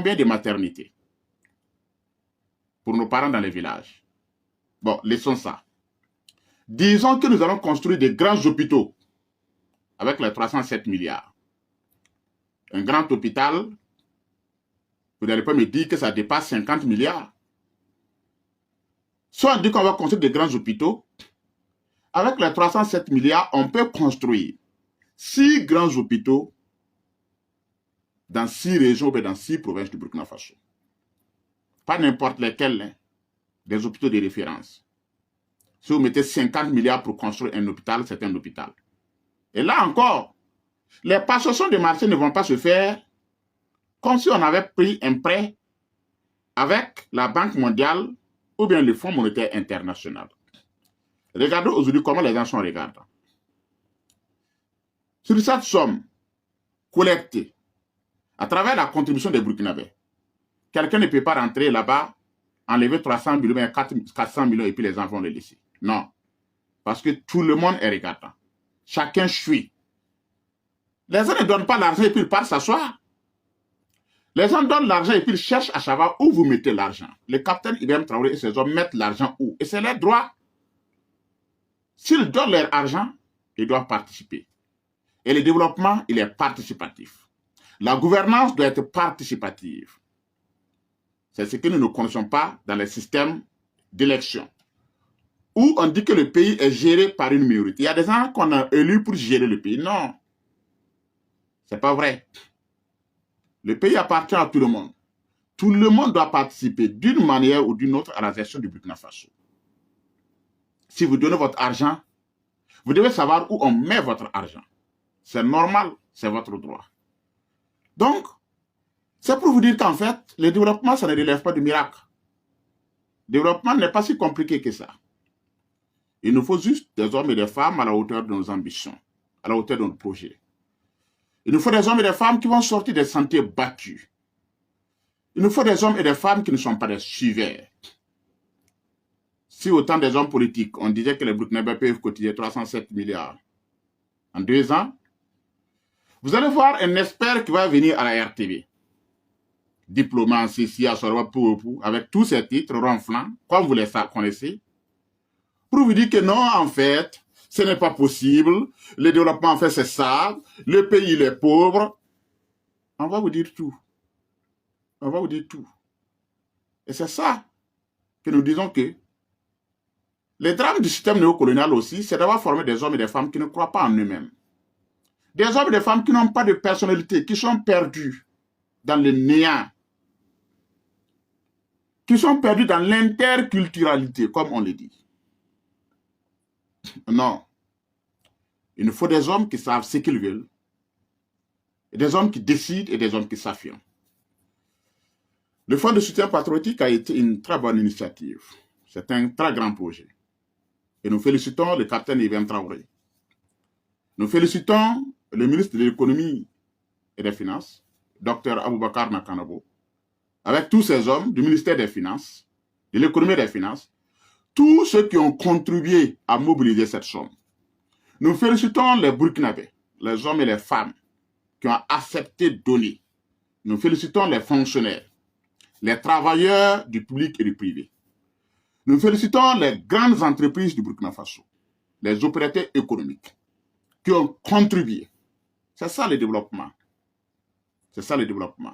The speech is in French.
combien de maternités pour nos parents dans les villages? Bon, laissons ça. Disons que nous allons construire des grands hôpitaux avec les 307 milliards. Un grand hôpital, vous n'allez pas me dire que ça dépasse 50 milliards. Soit on dit qu'on va construire des grands hôpitaux, avec les 307 milliards, on peut construire 6 grands hôpitaux dans 6 régions ou dans 6 provinces du Burkina Faso. Pas n'importe lesquels, hein, des hôpitaux de référence. Si vous mettez 50 milliards pour construire un hôpital, c'est un hôpital. Et là encore, les passations de marché ne vont pas se faire comme si on avait pris un prêt avec la Banque mondiale ou bien le Fonds monétaire international. Regardez aujourd'hui comment les gens sont regardants. Sur cette somme collectée à travers la contribution des Burkinabés, quelqu'un ne peut pas rentrer là-bas, enlever 300 millions, 400 millions et puis les enfants les laisser. Non. Parce que tout le monde est regardant. Chacun suit. Les gens ne donnent pas l'argent et puis ils partent s'asseoir. Les gens donnent l'argent et puis ils cherchent à savoir où vous mettez l'argent. Le capitaine Ibrahim Traoré et ses hommes mettent l'argent où? Et c'est leur droit. S'ils donnent leur argent, ils doivent participer. Et le développement, il est participatif. La gouvernance doit être participative. C'est ce que nous ne connaissons pas dans les systèmes d'élection, où on dit que le pays est géré par une minorité. Il y a des gens qu'on a élus pour gérer le pays. Non, c'est pas vrai. Le pays appartient à tout le monde. Tout le monde doit participer d'une manière ou d'une autre à la gestion du Burkina Faso. Si vous donnez votre argent, vous devez savoir où on met votre argent. C'est normal, c'est votre droit. Donc, c'est pour vous dire qu'en fait, le développement, ça ne relève pas du miracle. Le développement n'est pas si compliqué que ça. Il nous faut juste des hommes et des femmes à la hauteur de nos ambitions, à la hauteur de nos projets. Il nous faut des hommes et des femmes qui vont sortir des sentiers battus. Il nous faut des hommes et des femmes qui ne sont pas des suiveurs. Si autant des hommes politiques, on disait que les Burkinabés peuvent cotiser 307 milliards en 2 ans, vous allez voir un expert qui va venir à la RTV. Diplomatie, avec tous ces titres ronflants, comme vous les connaissez, pour vous dire que non, en fait, ce n'est pas possible, le développement, en fait, c'est ça, le pays, il est pauvre. On va vous dire tout. On va vous dire tout. Et c'est ça que nous disons que le drame du système néocolonial aussi, c'est d'avoir formé des hommes et des femmes qui ne croient pas en eux-mêmes. Des hommes et des femmes qui n'ont pas de personnalité, qui sont perdus dans le néant, qui sont perdus dans l'interculturalité, comme on le dit. Non. Il nous faut des hommes qui savent ce qu'ils veulent, et des hommes qui décident et des hommes qui s'affirment. Le Fonds de soutien patriotique a été une très bonne initiative. C'est un très grand projet. Et nous félicitons le capitaine Ibrahim Traoré. Nous félicitons le ministre de l'économie et des finances, Dr Aboubakar Nakanabo, avec tous ces hommes du ministère des Finances, de l'économie et des finances, tous ceux qui ont contribué à mobiliser cette somme. Nous félicitons les Burkinabés, les hommes et les femmes qui ont accepté de donner. Nous félicitons les fonctionnaires, les travailleurs du public et du privé. Nous félicitons les grandes entreprises du Burkina Faso, les opérateurs économiques qui ont contribué. C'est ça le développement. C'est ça le développement.